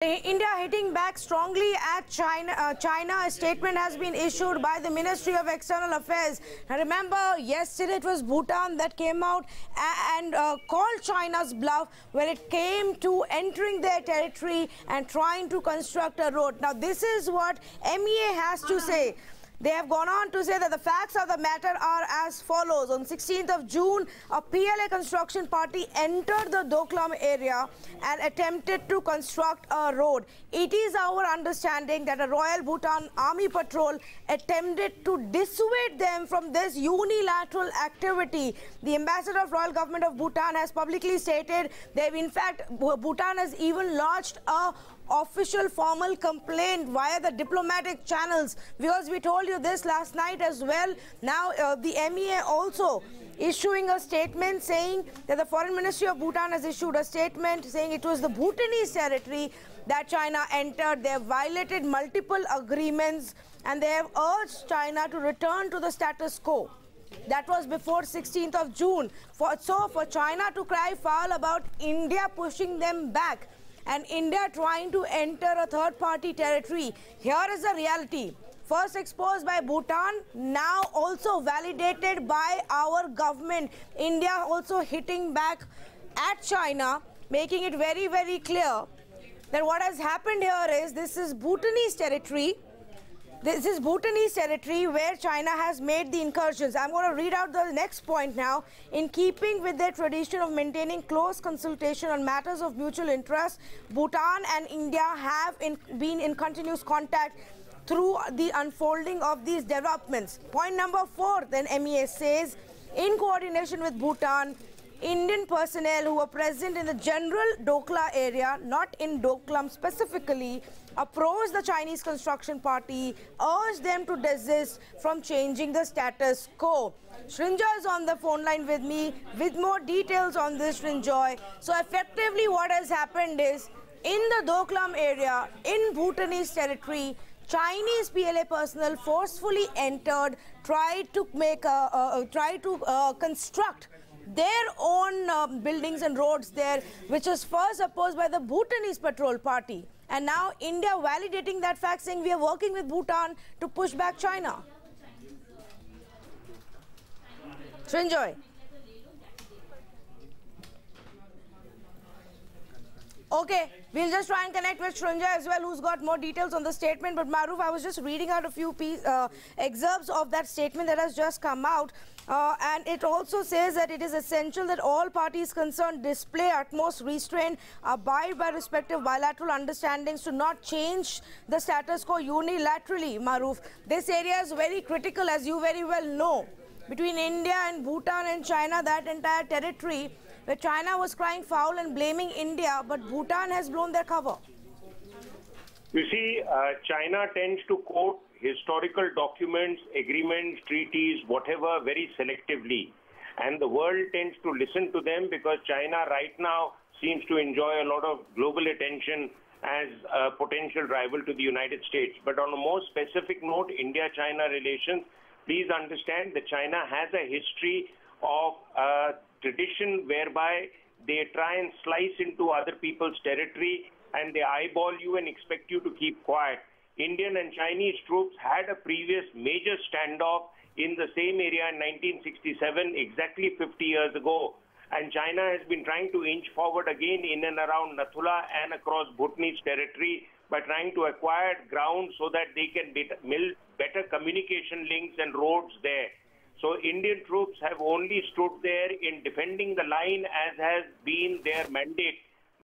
India hitting back strongly at China. A statement has been issued by the Ministry of External Affairs. Now remember, yesterday it was Bhutan that came out and called China's bluff when it came to entering their territory and trying to construct a road. Now this is what MEA has to say. They have gone on to say that the facts of the matter are as follows. On 16th of June, a PLA construction party entered the Doklam area and attempted to construct a road. It is our understanding that a Royal Bhutan Army patrol attempted to dissuade them from this unilateral activity. The ambassador of Royal Government of Bhutan has publicly stated that, in fact, Bhutan has even lodged a official formal complaint via the diplomatic channels, because we told you this last night as well. Now the MEA also issuing a statement saying that the Foreign Ministry of Bhutan has issued a statement saying it was the Bhutanese territory that China entered. They have violated multiple agreements and they have urged China to return to the status quo. That was before 16th of June. So for China to cry foul about India pushing them back and India trying to enter a third-party territory, here is the reality. First exposed by Bhutan, now also validated by our government. India also hitting back at China, making it very, very clear that what has happened here is this is Bhutanese territory. This is Bhutanese territory where China has made the incursions. I'm going to read out the next point now. In keeping with their tradition of maintaining close consultation on matters of mutual interest, Bhutan and India have been in continuous contact through the unfolding of these developments. Point number 4, then MEA says, in coordination with Bhutan, Indian personnel who were present in the general Dokla area, not in Doklam specifically, approached the Chinese construction party, urged them to desist from changing the status quo. Srinjoy is on the phone line with me with more details on this, Srinjoy. So effectively what has happened is, in the Doklam area, in Bhutanese territory, Chinese PLA personnel forcefully entered, tried to construct their own buildings and roads there, which was first opposed by the Bhutanese patrol party. And now India validating that fact, saying we are working with Bhutan to push back China. Srinjoy. Okay, we'll just try and connect with Srinjoy as well, who's got more details on the statement. But Maruf, I was just reading out a few excerpts of that statement that has just come out. And it also says that it is essential that all parties concerned display utmost restraint, abide by respective bilateral understandings to not change the status quo unilaterally, Maruf. This area is very critical, as you very well know. Between India and Bhutan and China, that entire territory, where China was crying foul and blaming India, but Bhutan has blown their cover. You see, China tends to quote historical documents, agreements, treaties, whatever, very selectively. And the world tends to listen to them because China right now seems to enjoy a lot of global attention as a potential rival to the United States. But on a more specific note, India-China relations, please understand that China has a history of tradition whereby they try and slice into other people's territory and they eyeball you and expect you to keep quiet. Indian and Chinese troops had a previous major standoff in the same area in 1967, exactly 50 years ago. And China has been trying to inch forward again in and around Nathula and across Bhutanese territory by trying to acquire ground so that they can build better communication links and roads there. So Indian troops have only stood there in defending the line as has been their mandate